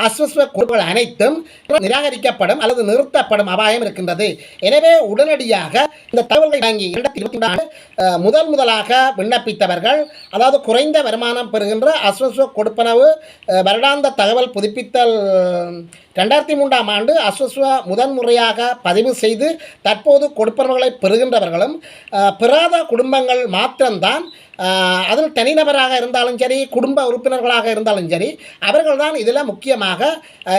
அஸ்வஸ்வ கொடுப்புகள் அனைத்தும் நிராகரிக்கப்படும் அல்லது நிறுத்தப்படும் அபாயம் இருக்கின்றது. எனவே உடனடியாக இந்த தகவல்களை வாங்கி 2024 முதலாக விண்ணப்பித்தவர்கள், அதாவது குறைந்த வருமானம் பெறுகின்ற அஸ்வஸ்வ கொடுப்பனவு வருடாந்த தகவல் புதுப்பித்தல் 2003ஆம் ஆண்டு அஸ்வஸ்வ முதன்முறையாக பதிவு செய்து தற்போது கொடுப்பனவுகளை பெறுகின்றவர்களும் பெறாத குடும்பங்கள் மாத்திரம்தான், அதில் தனிநபராக இருந்தாலும் சரி குடும்ப உறுப்பினர்களாக இருந்தாலும் சரி, அவர்கள்தான் இதில் முக்கியமாக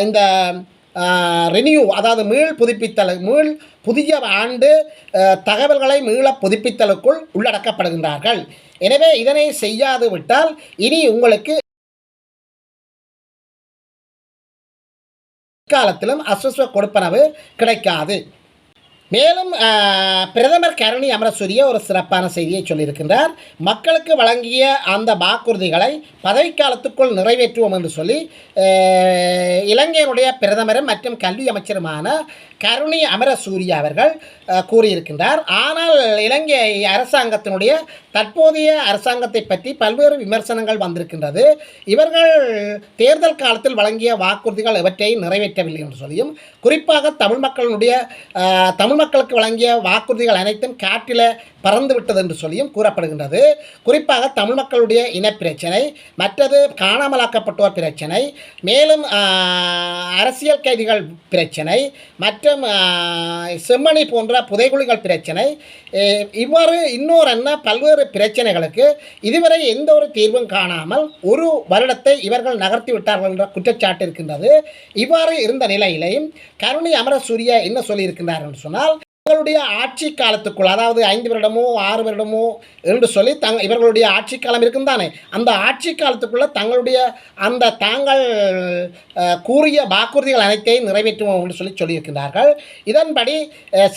இந்த ரெனியூ, அதாவது புதிய ஆண்டு தகவல்களை மீள புதுப்பித்தலுக்குள் உள்ளடக்கப்படுகின்றார்கள். எனவே இதனை செய்யாது விட்டால் இனி உங்களுக்கு காலத்திலும் அஸ்வஸ்வ கொடுப்பனவு கிடைக்காது. மேலும் பிரதமர் கருணி அமரசூரிய ஒரு சிறப்பான செய்தியை சொல்லியிருக்கின்றார். மக்களுக்கு வழங்கிய அந்த வாக்குறுதிகளை பதவிக்காலத்துக்குள் நிறைவேற்றுவோம் என்று சொல்லி இலங்கையினுடைய பிரதமரும் மற்றும் கல்வி அமைச்சருமான கருணி அமரசூரிய அவர்கள் கூறியிருக்கின்றார். ஆனால் இலங்கை அரசாங்கத்தினுடைய தற்போதைய அரசாங்கத்தை பற்றி பல்வேறு விமர்சனங்கள் வந்திருக்கின்றது. இவர்கள் தேர்தல் காலத்தில் வழங்கிய வாக்குறுதிகள் எவற்றையும் நிறைவேற்றவில்லை என்று சொல்லியும், குறிப்பாக தமிழ் மக்களுக்கு வழங்கிய வாக்குறுதிகள் அனைத்தும் காற்றில் பறந்துவிட்டது என்று சொல்லியும் கூறப்படுகின்றது. குறிப்பாக தமிழ் மக்களுடைய இனப்பிரச்சனை, மற்றது காணாமலாக்கப்பட்டோர் பிரச்சனை, மேலும் அரசியல் கைதிகள் பிரச்சனை மற்றும் செம்மணி போன்ற புதைகுழிகள் பிரச்சனை, இவ்வாறு இன்னொரு பல்வேறு பிரச்சனைகளுக்கு இதுவரை எந்த ஒரு தீர்வும் காணாமல் ஒரு வருடத்தை இவர்கள் நகர்த்தி விட்டார்கள் என்ற குற்றச்சாட்டு இருக்கின்றது. இவ்வாறு இருந்த நிலையிலேயும் கருணை அமரசூரிய என்ன சொல்லியிருக்கின்றார் என்று சொன்னால், இவர்களுடைய ஆட்சி காலத்துக்குள், அதாவது 5 வருடமோ 6 வருடமோ என்று சொல்லி இவர்களுடைய ஆட்சி காலம் இருக்கும் தானே, அந்த ஆட்சி காலத்துக்குள்ள தங்களுடைய அந்த தாங்கள் கூறிய வாக்குறுதிகள் அனைத்தையும் நிறைவேற்றுவோம் என்று சொல்லியிருக்கின்றார்கள். இதன்படி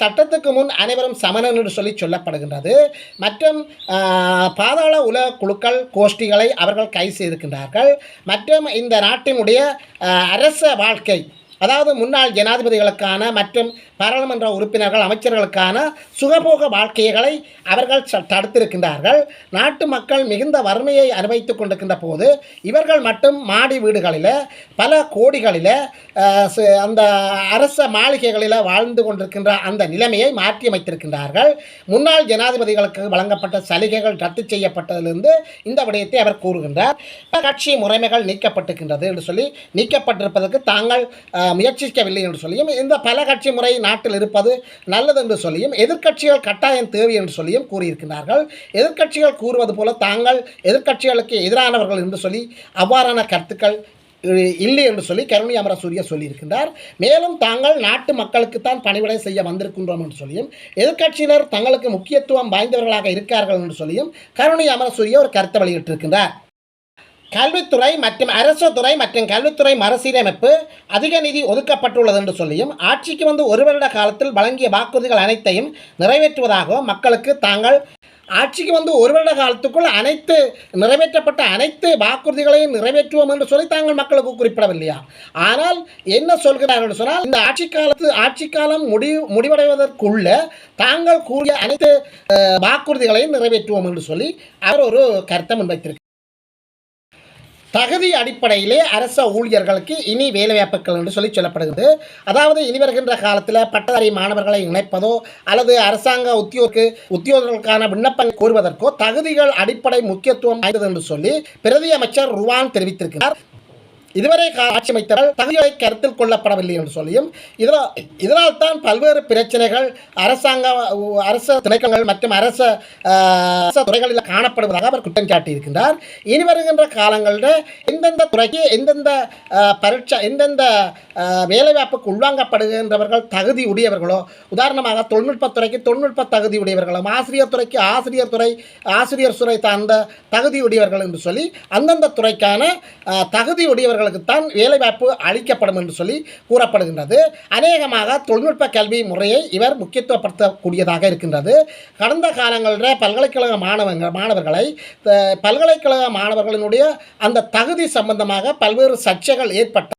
சட்டத்துக்கு முன் அனைவரும் சமணன் என்று சொல்லப்படுகின்றது. மற்றும் பாதாள உலக குழுக்கள் கோஷ்டிகளை அவர்கள் கை செய்திருக்கின்றார்கள். மற்றும் இந்த நாட்டினுடைய அரச வாழ்க்கை, அதாவது முன்னாள் ஜனாதிபதிகளுக்கான மற்றும் பாராளுமன்ற உறுப்பினர்கள் அமைச்சர்களுக்கான சுகபோக வாழ்க்கைகளை அவர்கள் தடுத்திருக்கின்றார்கள். நாட்டு மக்கள் மிகுந்த வறுமையை அனுபவித்துக் கொண்டிருக்கின்ற போது இவர்கள் மட்டும் மாடி வீடுகளில் பல கோடிகளில் அந்த அரச மாளிகைகளில் வாழ்ந்து கொண்டிருக்கின்ற அந்த நிலைமையை மாற்றியமைத்திருக்கின்றார்கள். முன்னாள் ஜனாதிபதிகளுக்கு வழங்கப்பட்ட சலுகைகள் ரத்து செய்யப்பட்டதிலிருந்து இந்த விடயத்தை அவர் கூறுகின்றார். கட்சி முறைமைகள் நீக்கப்பட்டிருக்கின்றது என்று சொல்லி, நீக்கப்பட்டிருப்பதற்கு தாங்கள் முயற்சிக்கவில்லை என்று சொல்லியும், இந்த பல கட்சி முறை நாட்டில் இருப்பது நல்லது என்று சொல்லியும், எதிர்க்கட்சிகள் கட்டாயம் தேவை என்று சொல்லியும் கூறியிருக்கிறார்கள். எதிர்க்கட்சிகள் கூறுவது போல தாங்கள் எதிர்க்கட்சிகளுக்கு எதிரானவர்கள் என்று சொல்லி அவ்வாறான கருத்துக்கள் இல்லை என்று சொல்லி கருணை அமரசூரிய சொல்லியிருக்கின்றார். மேலும் தாங்கள் நாட்டு மக்களுக்குத்தான் பணிவிடை செய்ய வந்திருக்கின்றோம் என்று சொல்லியும், எதிர்க்கட்சியினர் தங்களுக்கு முக்கியத்துவம் வாய்ந்தவர்களாக இருக்கிறார்கள் என்று சொல்லியும் கருணை அமரசூரிய ஒரு கருத்தை வெளியிட்டிருக்கின்றார். கல்வித்துறை மற்றும் அரசு துறை மற்றும் கல்வித்துறை மறுசீரமைப்பு அதிக நிதி ஒதுக்கப்பட்டுள்ளது என்று சொல்லியும், ஆட்சிக்கு வந்து ஒரு வருட காலத்தில் வழங்கிய வாக்குறுதிகள் அனைத்தையும் நிறைவேற்றுவதாகவும், மக்களுக்கு தாங்கள் ஆட்சிக்கு வந்து ஒரு வருட காலத்துக்குள் நிறைவேற்றப்பட்ட அனைத்து வாக்குறுதிகளையும் நிறைவேற்றுவோம் என்று சொல்லி தாங்கள் மக்களுக்கு குறிப்பிடவில்லையா? ஆனால் என்ன சொல்கிறார்கள் சொன்னால், இந்த ஆட்சி காலம் முடிவடைவதற்குள்ள தாங்கள் கூறிய அனைத்து வாக்குறுதிகளையும் நிறைவேற்றுவோம் என்று சொல்லி அவர் ஒரு கருத்தை முன்வைத்திருக்கிறார். தகுதி அடிப்படையிலே அரச ஊழியர்களுக்கு இனி வேலைவாய்ப்புகள் என்று சொல்லப்படுகிறது. அதாவது இனி வருகின்ற காலத்தில் பட்டதாரி மாணவர்களை இணைப்பதோ அல்லது அரசாங்க உத்தியோகர்களுக்கான விண்ணப்பங்கள் கோருவதற்கோ தகுதிகள் அடிப்படை முக்கியத்துவம் வாய்ந்தது என்று சொல்லி பிரதி அமைச்சர் ருவான் தெரிவித்திருக்கிறார். இதுவரை ஆட்சி அமைத்தவர்கள் தகுதிகளை கருத்தில் கொள்ளப்படவில்லை என்று சொல்லியும், இதனால் தான் பல்வேறு பிரச்சனைகள் அரச திணைக்களங்கள் மற்றும் அரச துறைகளில் காணப்படுவதாக அவர் குற்றம் சாட்டியிருக்கின்றார். இனி வருகின்ற காலங்களில் எந்தெந்த துறைக்கு எந்தெந்த எந்தெந்த வேலைவாய்ப்புக்கு உள்வாங்கப்படுகின்றவர்கள் தகுதி உடையவர்களோ, உதாரணமாக தொழில்நுட்பத்துறைக்கு தொழில்நுட்ப தகுதி உடையவர்களும், ஆசிரியர் துறைக்கு ஆசிரியர் துறை சார்ந்த தகுதி உடையவர்கள் என்று சொல்லி அந்தந்த துறைக்கான தகுதி உடையவர்களுக்குத்தான் வேலைவாய்ப்பு அளிக்கப்படும் என்று சொல்லி கூறப்படுகின்றது. அநேகமாக தொழில்நுட்ப கல்வி முறையை இவர் முக்கியத்துவப்படுத்தக்கூடியதாக இருக்கின்றது. கடந்த காலங்களில் பல்கலைக்கழக மாணவர்களினுடைய அந்த தகுதி சம்பந்தமாக பல்வேறு சர்ச்சைகள் ஏற்பட்ட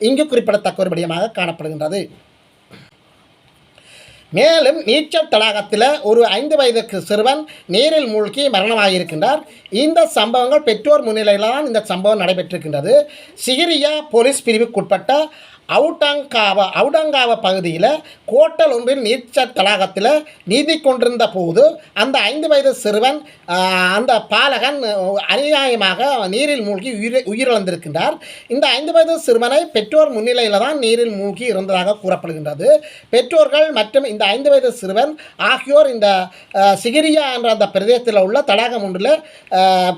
இங்கு குறிப்பிடத்தக்க ஒரு விடயமாக காணப்படுகின்றது. மேலும் நீச்சல் தடாகத்தில் ஒரு 5 வயதுக்கு சிறுவன் நீரில் மூழ்கி மரணமாகியிருக்கின்றார். இந்த சம்பவங்கள் பெற்றோர் முன்னிலையில் தான் இந்த சம்பவம் நடைபெற்றிருக்கின்றது. சிகிரியா போலீஸ் பிரிவுக்குட்பட்ட அவுடங்காவ பகுதியில் கோட்டல் ஒன்றின் நீச்சல் தடாகத்தில் நீந்தி கொண்டிருந்த போது அந்த 5 வயது சிறுவன் அந்த பாலகன் அநியாயமாக நீரில் மூழ்கி உயிரிழந்திருக்கின்றார். இந்த 5 வயது சிறுவனை பெற்றோர் முன்னிலையில் தான் நீரில் மூழ்கி இருந்ததாக கூறப்படுகின்றது. பெற்றோர்கள் மற்றும் இந்த 5 வயது சிறுவன் ஆகியோர் இந்த சிகிரியா என்ற அந்த பிரதேசத்தில் உள்ள தடாகம் ஒன்றில்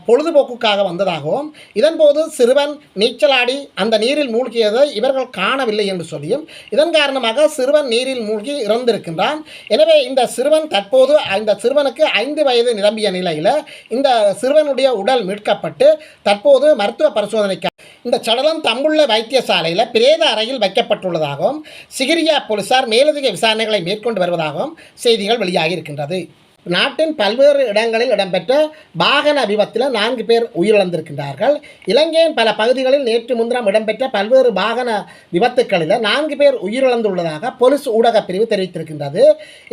பொழுதுபோக்குக்காக வந்ததாகவும், இதன்போது சிறுவன் நீச்சலாடி அந்த நீரில் மூழ்கியதை இவர்கள் காணவில்லை என்று சொல்லியும், இதன் காரணமாக சிறுவன் நீரில் மூழ்கி இறந்திருக்கின்றான். எனவே இந்த சிறுவன் தற்போது இந்த சிறுவனுக்கு 5 வயது நிரம்பிய நிலையில் இந்த சிறுவனுடைய உடல் மீட்கப்பட்டு தற்போது மருத்துவ பரிசோதனைக்கு இந்த சடலம் தம்புள்ள வைத்தியசாலையில் பிரேத அறையில் வைக்கப்பட்டுள்ளதாகவும் சிகிரியா போலீசார் மேலதிக விசாரணைகளை மேற்கொண்டு வருவதாகவும் செய்திகள் வெளியாகி இருக்கின்றது. நாட்டின் பல்வேறு இடங்களில் இடம்பெற்ற வாகன விபத்தில் 4 பேர் உயிரிழந்திருக்கின்றார்கள். இலங்கையின் பல பகுதிகளில் நேற்று முன்தினம் இடம்பெற்ற பல்வேறு வாகன விபத்துக்களில் 4 பேர் உயிரிழந்துள்ளதாக போலீஸ் ஊடகப் பிரிவு தெரிவித்திருக்கின்றது.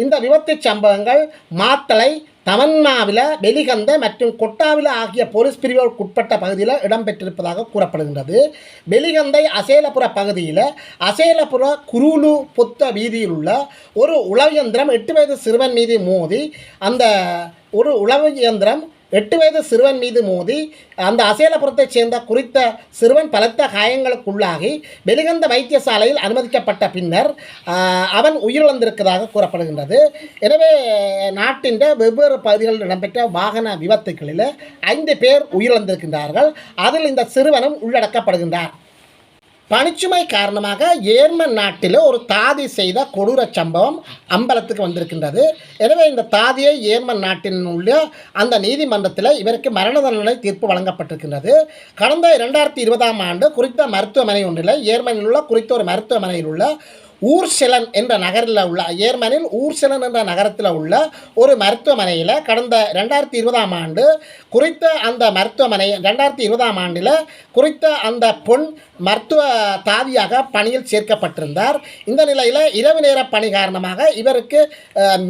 இந்த விபத்து சம்பவங்கள் மாத்தளை, தமன்னாவில், வெலிகந்த மற்றும் கொட்டாவில் ஆகிய போலீஸ் பிரிவுகளுக்கு உட்பட்ட பகுதியில் இடம்பெற்றிருப்பதாக கூறப்படுகின்றது. வெலிகந்தை அசேலபுர பகுதியில் அசேலபுர குருலு பொத்த வீதியில் உள்ள ஒரு உளவு இயந்திரம் 8 வயது சிறுவன் மீது மோதி அந்த அசேலபுரத்தைச் சேர்ந்த குறித்த சிறுவன் பலத்த காயங்களுக்குள்ளாகி வெலிகந்த வைத்தியசாலையில் அனுமதிக்கப்பட்ட பின்னர் அவன் உயிரிழந்திருப்பதாக கூறப்படுகின்றது. எனவே நாட்டின் வெவ்வேறு பகுதிகளில் இடம்பெற்ற வாகன விபத்துக்களில் 5 பேர் உயிரிழந்திருக்கின்றார்கள். அதில் இந்த சிறுவனும் உள்ளடக்கப்படுகின்றார். பனிச்சுமை காரணமாக ஏர்மன் நாட்டில் ஒரு தாதி செய்த கொடூர சம்பவம் அம்பலத்துக்கு வந்திருக்கின்றது. எனவே இந்த தாதியை ஏர்மன் நாட்டின் உள்ள அந்த நீதிமன்றத்தில் இவருக்கு மரண தண்டனை தீர்ப்பு வழங்கப்பட்டிருக்கின்றது. கடந்த 2020ஆம் ஆண்டு குறித்த மருத்துவமனை ஒன்றில் ஏர்மனில் உள்ள குறித்த ஒரு மருத்துவமனையில் உள்ள ஊர்செலன் என்ற நகரில் உள்ள ஏர்மனில் ஊர்செலன் என்ற நகரத்தில் உள்ள ஒரு மருத்துவமனையில் கடந்த 2020ஆம் ஆண்டு குறித்த அந்த மருத்துவமனை 2020ஆம் ஆண்டில் குறித்த அந்த பொன் மருத்துவ தாதியாக பணியில் சேர்க்கப்பட்டிருந்தார். இந்த நிலையில் இரவு நேர பணி காரணமாக இவருக்கு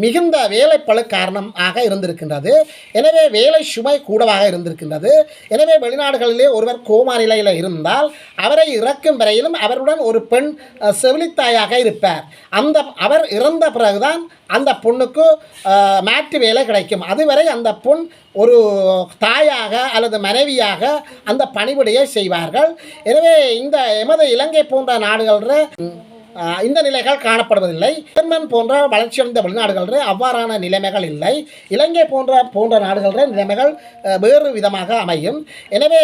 மிகுந்த வேலைப்பளு காரணமாக இருந்திருக்கின்றது. எனவே வேலை சுமை கூடவாக இருந்திருக்கின்றது. எனவே வெளிநாடுகளிலே ஒருவர் கோமா நிலையில் இருந்தால் அவரை இறக்கும் வரையிலும் அவருடன் ஒரு பெண் செவிலித்தாயாக இருப்பார். அவர் இறந்த பிறகுதான் அந்த பொண்ணுக்கு மாற்று வேலை கிடைக்கும். அதுவரை அந்த பொண் ஒரு தாயாக அல்லது மனைவியாக அந்த பணிவிடையை செய்வார்கள். எனவே இந்த எமது இலங்கை போன்ற நாடுகளில் இந்த நிலைகள் காணப்படுவதில்லை. ஜெர்மன் போன்ற வளர்ச்சியடைந்த வெளிநாடுகளில் அவ்வாறான நிலைமைகள் இல்லை. இலங்கை போன்ற நாடுகளில் நிலைமைகள் வேறு விதமாக அமையும். எனவே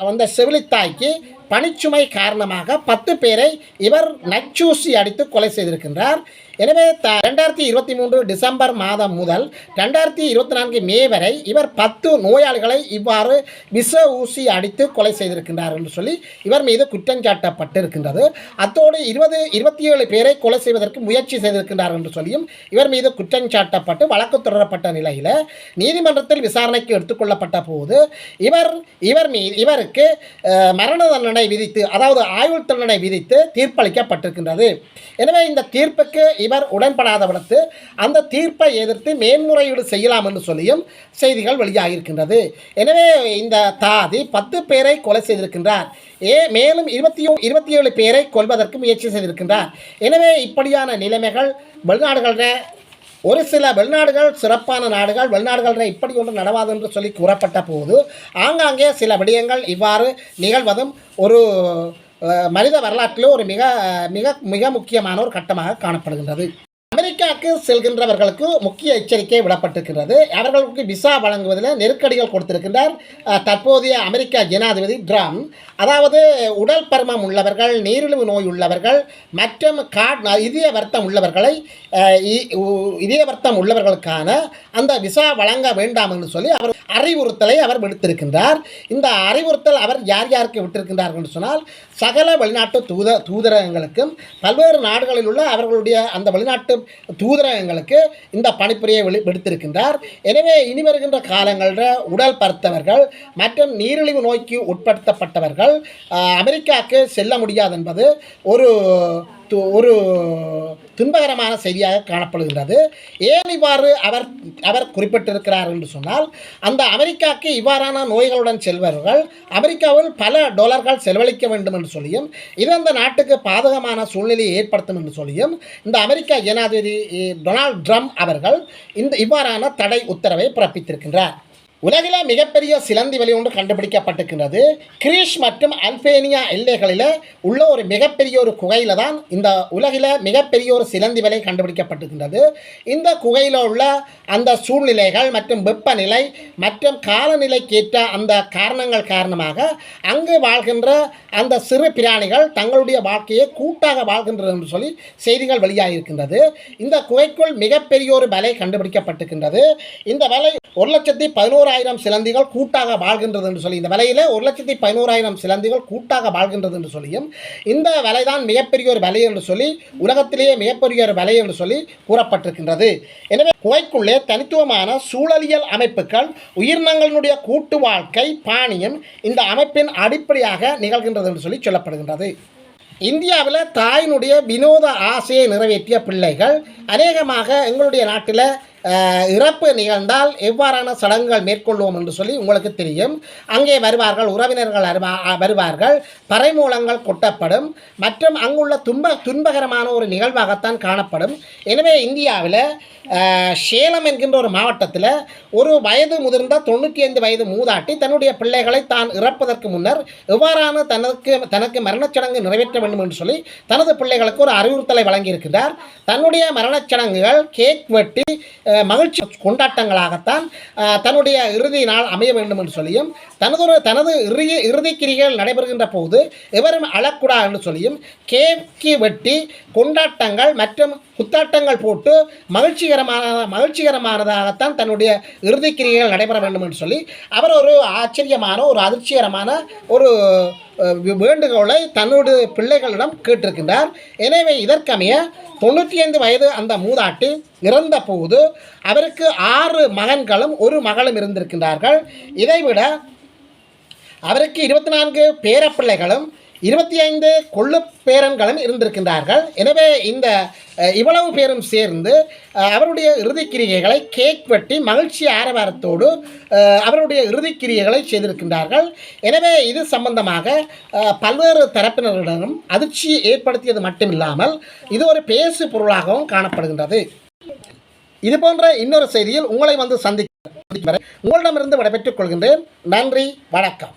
இந்த செவிலித்தாய்க்கு பணிச்சுமை காரணமாக 10 பேரை இவர் நச்சூசி அடித்து கொலை செய்திருக்கின்றார். எனவே 2023 டிசம்பர் மாதம் முதல் 2024 மே வரை இவர் 10 நோயாளிகளை இவ்வாறு விஷ ஊசி அடித்து கொலை செய்திருக்கின்றார் என்று சொல்லி இவர் மீது குற்றஞ்சாட்டப்பட்டிருக்கின்றது. அத்தோடு 27 பேரை கொலை செய்வதற்கு முயற்சி செய்திருக்கின்றார் என்று சொல்லியும் இவர் மீது குற்றஞ்சாட்டப்பட்டு வழக்கு தொடரப்பட்ட நிலையில் நீதிமன்றத்தில் விசாரணைக்கு எடுத்துக்கொள்ளப்பட்ட போது இவருக்கு மரண தண்டனை விதித்து, அதாவது ஆயுள் தண்டனை விதித்து தீர்ப்பளிக்கப்பட்டிருக்கின்றது. எனவே இந்த தீர்ப்புக்கு இவர் உடன்படாதவிடத்து அந்த தீர்ப்பை எதிர்த்து மேன்முறையீடு செய்யலாம் என்று சொல்லியும் செய்திகள் வெளியாகியிருக்கின்றது. எனவே இந்த தாதி 10 பேரை கொலை செய்திருக்கின்றார். மேலும் 27 பேரை கொல்வதற்கு முயற்சி செய்திருக்கின்றார். எனவே இப்படியான நிலைமைகள் வெளிநாடுகளில் ஒரு சில வெளிநாடுகள் சிறப்பான நாடுகள் வெளிநாடுகளில் இப்படி ஒன்று நடவாது என்று சொல்லி கூறப்பட்ட போது ஆங்காங்கே சில விடயங்கள் இவ்வாறு நிகழ்வதும் ஒரு மனித வரலாற்றில் ஒரு மிக மிக மிக முக்கியமான ஒரு கட்டமாக காணப்படுகின்றது. அமெரிக்காவுக்கு செல்கின்றவர்களுக்கு முக்கிய எச்சரிக்கை விடப்பட்டிருக்கிறது. அவர்களுக்கு விசா வழங்குவதில் நெருக்கடிகள் கொடுத்திருக்கின்றார் தற்போதைய அமெரிக்க ஜனாதிபதி ட்ரம்ப். அதாவது உடல் பருமம் உள்ளவர்கள், நீரிழிவு நோய் உள்ளவர்கள் மற்றும் இதய வருத்தம் உள்ளவர்களுக்கான அந்த விசா வழங்க வேண்டாம் என்று சொல்லி அவர் அறிவுறுத்தலை அவர் விடுத்திருக்கின்றார். இந்த அறிவுறுத்தல் அவர் யார் யாருக்கு விட்டிருக்கின்றார் என்று சொன்னால் சகல வெளிநாட்டு தூதரகங்களுக்கும் பல்வேறு நாடுகளில் உள்ள அவர்களுடைய அந்த வெளிநாட்டு தூதரகங்களுக்கு இந்த பணிப்புரையை விடுத்திருக்கின்றார். எனவே இனி வருகின்ற காலங்களில் உடல் பருத்தவர்கள் மற்றும் நீரிழிவு நோய்க்கு உட்படுத்தப்பட்டவர்கள் அமெரிக்காவுக்கு செல்ல முடியாது என்பது ஒரு துன்பகரமான செய்தியாக காணப்படுகின்றது. ஏன் இவ்வாறு அவர் குறிப்பிட்டிருக்கிறார் என்று சொன்னால் அந்த அமெரிக்காவுக்கு இவ்வாறான நோய்களுடன் செல்வர்கள் அமெரிக்காவில் பல டாலர்கள் செலவழிக்க வேண்டும் என்று சொல்லியும் இது அந்த நாட்டுக்கு பாதகமான சூழ்நிலையை ஏற்படுத்தும் என்று சொல்லியும் இந்த அமெரிக்க ஜனாதிபதி டொனால்ட் ட்ரம்ப் அவர்கள் இவ்வாறான தடை உத்தரவை பிறப்பித்திருக்கின்றார். உலகில் மிகப்பெரிய சிலந்தி வலி ஒன்று கண்டுபிடிக்கப்பட்டிருக்கின்றது. கிரீஸ் மற்றும் அல்பேனியா எல்லைகளில் உள்ள ஒரு மிகப்பெரிய ஒரு குகையில் தான் இந்த உலகில் மிகப்பெரிய ஒரு சிலந்தி வலை கண்டுபிடிக்கப்பட்டிருக்கின்றது. இந்த குகையில் உள்ள அந்த சூழ்நிலைகள் மற்றும் வெப்பநிலை மற்றும் காலநிலைக்கேற்ற அந்த காரணங்கள் காரணமாக அங்கு வாழ்கின்ற அந்த சிறு பிராணிகள் தங்களுடைய வாழ்க்கையை கூட்டாக வாழ்கின்றது என்று சொல்லி செய்திகள் வெளியாகியிருக்கின்றது. இந்த குகைக்குள் மிகப்பெரிய ஒரு வலை கண்டுபிடிக்கப்பட்டிருக்கின்றது. இந்த வலை 1,11,000 சிலந்திகள் கூட்டாக வாழ்கின்றது என்று சொல்லி இந்த வலையில் 1,11,000 சிலந்திகள் கூட்டாக வாழ்கின்றது என்று சொல்லியும் இந்த வலைதான் மிகப்பெரிய ஒரு வலை என்று சொல்லி உலகத்திலேயே மிகப்பெரிய ஒரு வலை என்று சொல்லி கூறப்பட்டிருக்கின்றது. எனவே குகைக்குள்ளே தனித்துவமான சூழலியல் அமைப்புகள் உயிரினங்களுடைய கூட்டு வாழ்க்கை பாணியும் இந்த அமைப்பின் அடிப்படையாக நிகழ்கின்றது என்று சொல்லி சொல்லப்படுகின்றது. இந்தியாவில் தாயினுடைய வினோத ஆசையை நிறைவேற்றிய பிள்ளைகள் அநேகமாக எங்களுடைய நாட்டில் இறப்பு நிகழ்ந்தால் எவ்வாறான சடங்குகள் மேற்கொள்வோம் என்று சொல்லி உங்களுக்கு தெரியும். அங்கே வருவார்கள், உறவினர்கள் வருவார்கள், பறைமூலங்கள் கொட்டப்படும் மற்றும் அங்குள்ள துன்பகரமான ஒரு நிகழ்வாகத்தான் காணப்படும். எனவே இந்தியாவில் சேலம் என்கின்ற ஒரு மாவட்டத்தில் ஒரு வயது முதிர்ந்த 95 வயது மூதாட்டி தன்னுடைய பிள்ளைகளை தான் இறப்பதற்கு முன்னர் எவ்வாறான தனக்கு மரணச்சடங்கு நிறைவேற்ற வேண்டும் என்று சொல்லி தனது பிள்ளைகளுக்கு ஒரு அறிவுறுத்தலை வழங்கியிருக்கிறார். தன்னுடைய மரணச்சடங்குகள் கேக் வெட்டி மகிழ்ச்சி கொண்டாட்டங்களாகத்தான் தன்னுடைய இறுதி நாள் அமைய வேண்டும் என்று சொல்லியும் தனது இறுதி கிரிகள் நடைபெறுகின்ற போது எவரும் அழக்கூடா என்று சொல்லியும் கேக்கு வெட்டி கொண்டாட்டங்கள் மற்றும் குத்தாட்டங்கள் போட்டு மகிழ்ச்சிகரமானதாகத்தான் தன்னுடைய இறுதி கிரிகள் நடைபெற வேண்டும் என்று சொல்லி அவர் ஒரு ஆச்சரியமான ஒரு அதிர்ச்சிகரமான ஒரு வேண்டுகோளை தன்னுடைய பிள்ளைகளிடம் கேட்டிருக்கின்றார். எனவே இதற்கமைய 95 வயது அந்த மூதாட்டி இறந்த போது அவருக்கு 6 மகன்களும் 1 மகளும் இருந்திருக்கின்றார்கள். இதைவிட அவருக்கு 24 பேரப்பிள்ளைகளும் 25 கொள்ளு பேரன்களும் இருந்திருக்கின்றார்கள். எனவே இவ்வளவு பேரும் சேர்ந்து அவருடைய இறுதிக்கிரிகைகளை கேக் வெட்டி மகிழ்ச்சி ஆரவாரத்தோடு அவருடைய இறுதிக்கிரிகைகளை செய்திருக்கின்றார்கள். எனவே இது சம்பந்தமாக பல்வேறு தரப்பினரிடமும் அதிர்ச்சியை ஏற்படுத்தியது மட்டுமில்லாமல் இது ஒரு பேசு பொருளாகவும் காணப்படுகின்றது. இது போன்ற இன்னொரு செய்தியில் உங்களை வந்து சந்திக்க உங்களிடமிருந்து விடைபெற்றுக் கொள்கின்றேன். நன்றி, வணக்கம்.